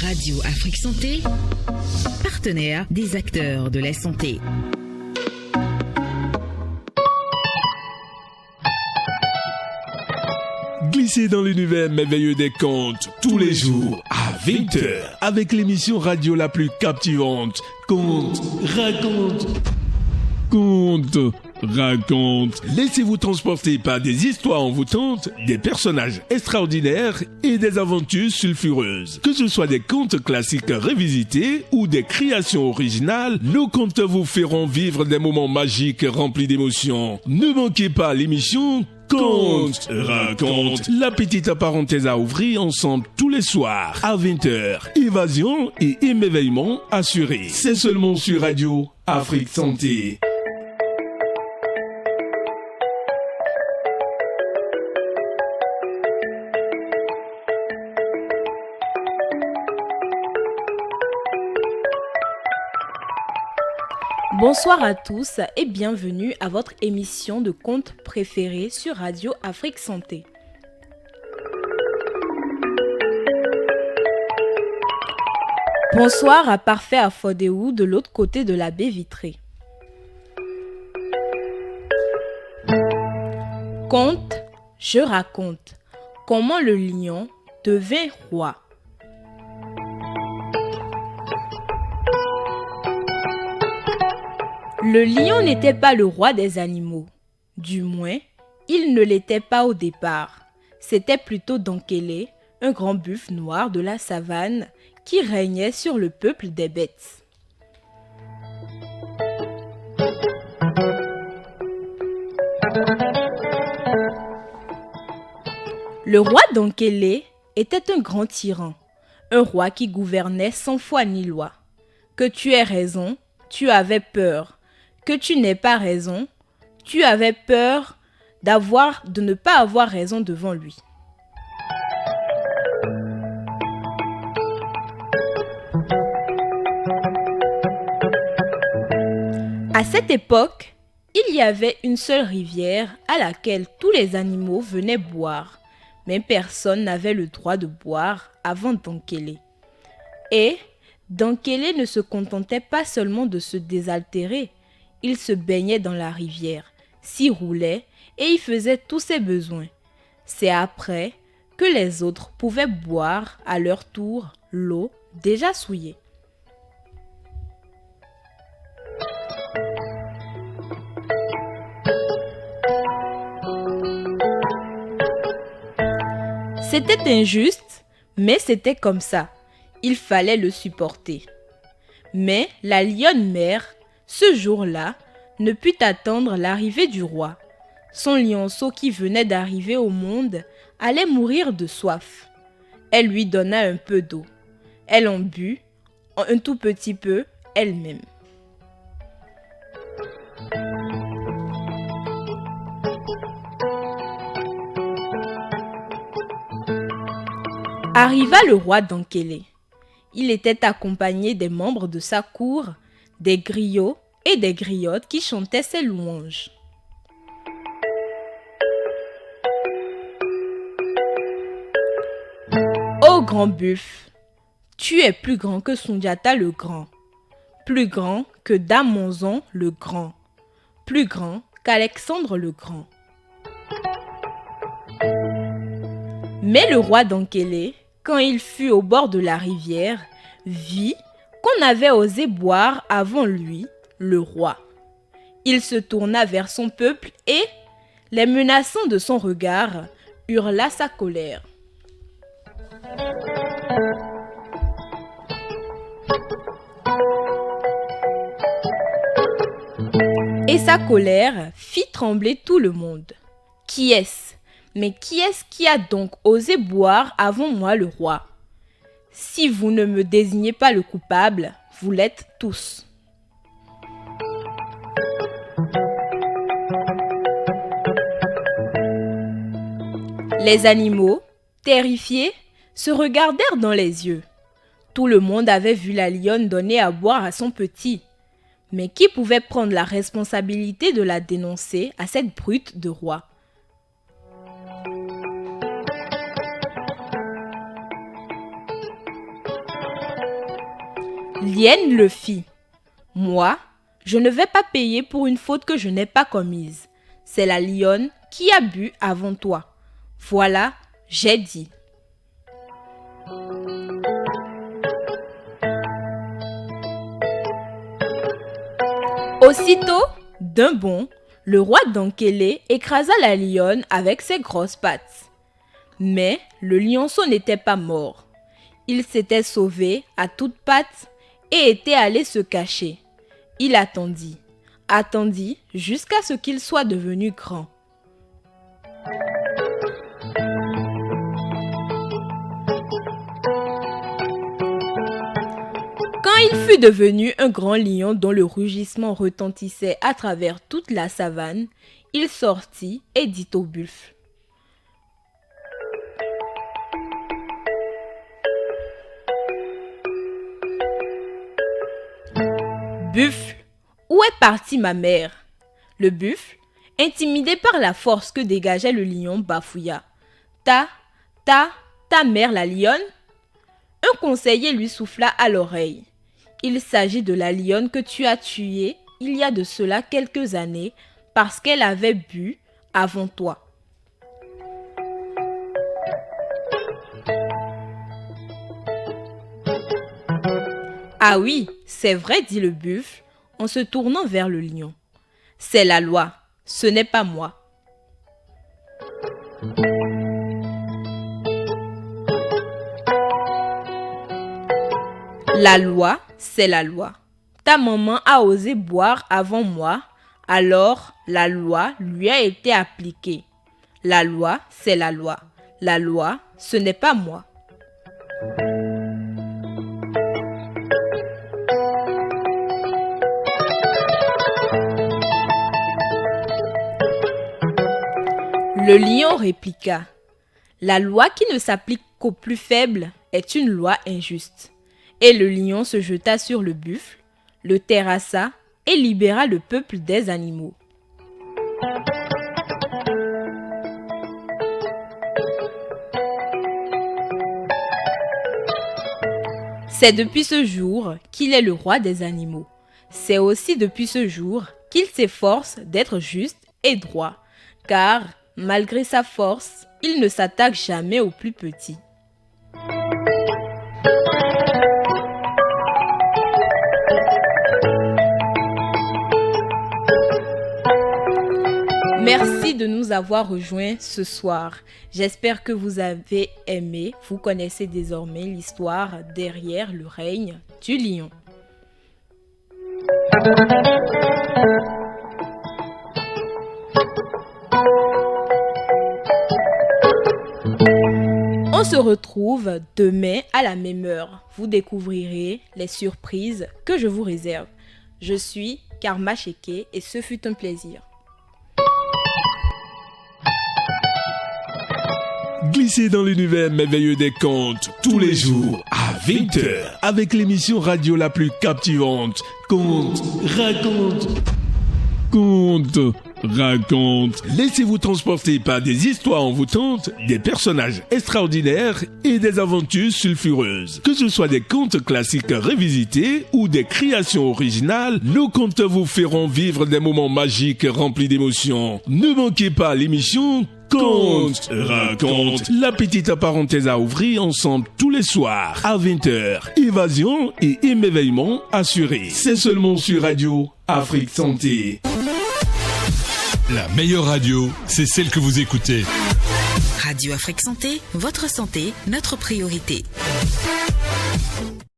Radio Afrique Santé, partenaire des acteurs de la santé. Glissez dans l'univers merveilleux des contes tous les jours à 20h avec l'émission radio la plus captivante. Conte, raconte. Conte, raconte. Laissez-vous transporter par des histoires envoûtantes, des personnages extraordinaires et des aventures sulfureuses. Que ce soit des contes classiques revisités ou des créations originales, nos contes vous feront vivre des moments magiques remplis d'émotions. Ne manquez pas l'émission Conte, raconte, la petite parenthèse à ouvrir ensemble tous les soirs à 20h. Évasion et émerveillement assurés. C'est seulement sur Radio Afrique Santé. Bonsoir à tous et bienvenue à votre émission de contes préférée sur Radio Afrique Santé. Bonsoir à Parfait Afodéou de l'autre côté de la baie vitrée. Conte, je raconte comment le lion devint roi. Le lion n'était pas le roi des animaux. Du moins, il ne l'était pas au départ. C'était plutôt Dankele, un grand buffle noir de la savane, qui régnait sur le peuple des bêtes. Le roi Dankele était un grand tyran, un roi qui gouvernait sans foi ni loi. Que tu aies raison, tu avais peur. Que tu n'aies pas raison, tu avais peur de ne pas avoir raison devant lui. À cette époque, il y avait une seule rivière à laquelle tous les animaux venaient boire, mais personne n'avait le droit de boire avant Dankele. Et Dankele ne se contentait pas seulement de se désaltérer. Il se baignait dans la rivière, s'y roulait et y faisait tous ses besoins. C'est après que les autres pouvaient boire à leur tour l'eau déjà souillée. C'était injuste, mais c'était comme ça. Il fallait le supporter. Mais la lionne mère, ce jour-là, ne put attendre l'arrivée du roi. Son lionceau qui venait d'arriver au monde allait mourir de soif. Elle lui donna un peu d'eau. Elle en but, un tout petit peu, elle-même. Arriva le roi Dankele. Il était accompagné des membres de sa cour, des griots et des griottes qui chantaient ses louanges. Ô grand buffle, tu es plus grand que Sundiata le grand, plus grand que Damonzon le grand, plus grand qu'Alexandre le grand. Mais le roi Dankele, quand il fut au bord de la rivière, vit qu'on avait osé boire avant lui, le roi. Il se tourna vers son peuple et, les menaçant de son regard, hurla sa colère. Et sa colère fit trembler tout le monde. Qui est-ce ? Mais qui est-ce qui a donc osé boire avant moi le roi ? Si vous ne me désignez pas le coupable, vous l'êtes tous. Les animaux, terrifiés, se regardèrent dans les yeux. Tout le monde avait vu la lionne donner à boire à son petit. Mais qui pouvait prendre la responsabilité de la dénoncer à cette brute de roi ? L'hyène le fit. Moi, je ne vais pas payer pour une faute que je n'ai pas commise. C'est la lionne qui a bu avant toi. Voilà, j'ai dit. Aussitôt, d'un bond, le roi d'Ankélé écrasa la lionne avec ses grosses pattes. Mais le lionceau n'était pas mort. Il s'était sauvé à toutes pattes et était allé se cacher. Il attendit jusqu'à ce qu'il soit devenu grand. Quand il fut devenu un grand lion dont le rugissement retentissait à travers toute la savane, il sortit et dit au buffle: Buffle, où est partie ma mère? Le buffle, intimidé par la force que dégageait le lion, bafouilla: Ta mère la lionne? Un conseiller lui souffla à l'oreille: Il s'agit de la lionne que tu as tuée il y a de cela quelques années parce qu'elle avait bu avant toi. Ah oui, c'est vrai, dit le buffle en se tournant vers le lion. C'est la loi, ce n'est pas moi. La loi, c'est la loi. Ta maman a osé boire avant moi, alors la loi lui a été appliquée. La loi, c'est la loi. La loi, ce n'est pas moi. Le lion répliqua: La loi qui ne s'applique qu'aux plus faibles est une loi injuste. Et le lion se jeta sur le buffle, le terrassa et libéra le peuple des animaux. C'est depuis ce jour qu'il est le roi des animaux. C'est aussi depuis ce jour qu'il s'efforce d'être juste et droit, car malgré sa force, il ne s'attaque jamais aux plus petits. Merci de nous avoir rejoints ce soir. J'espère que vous avez aimé. Vous connaissez désormais l'histoire derrière le règne du lion. On se retrouve demain à la même heure. Vous découvrirez les surprises que je vous réserve. Je suis Karma Cheke et ce fut un plaisir. Glissez dans l'univers merveilleux des contes tous les jours à 20h avec l'émission radio la plus captivante. Conte, raconte. Conte, raconte. Laissez-vous transporter par des histoires envoûtantes, des personnages extraordinaires et des aventures sulfureuses. Que ce soit des contes classiques revisités ou des créations originales, nos contes vous feront vivre des moments magiques remplis d'émotions. Ne manquez pas l'émission Conte, raconte, la petite parenthèse à ouvrir ensemble tous les soirs à 20h. Évasion et émerveillement assurés. C'est seulement sur Radio Afrique Santé. La meilleure radio, c'est celle que vous écoutez. Radio Afrique Santé, votre santé, notre priorité.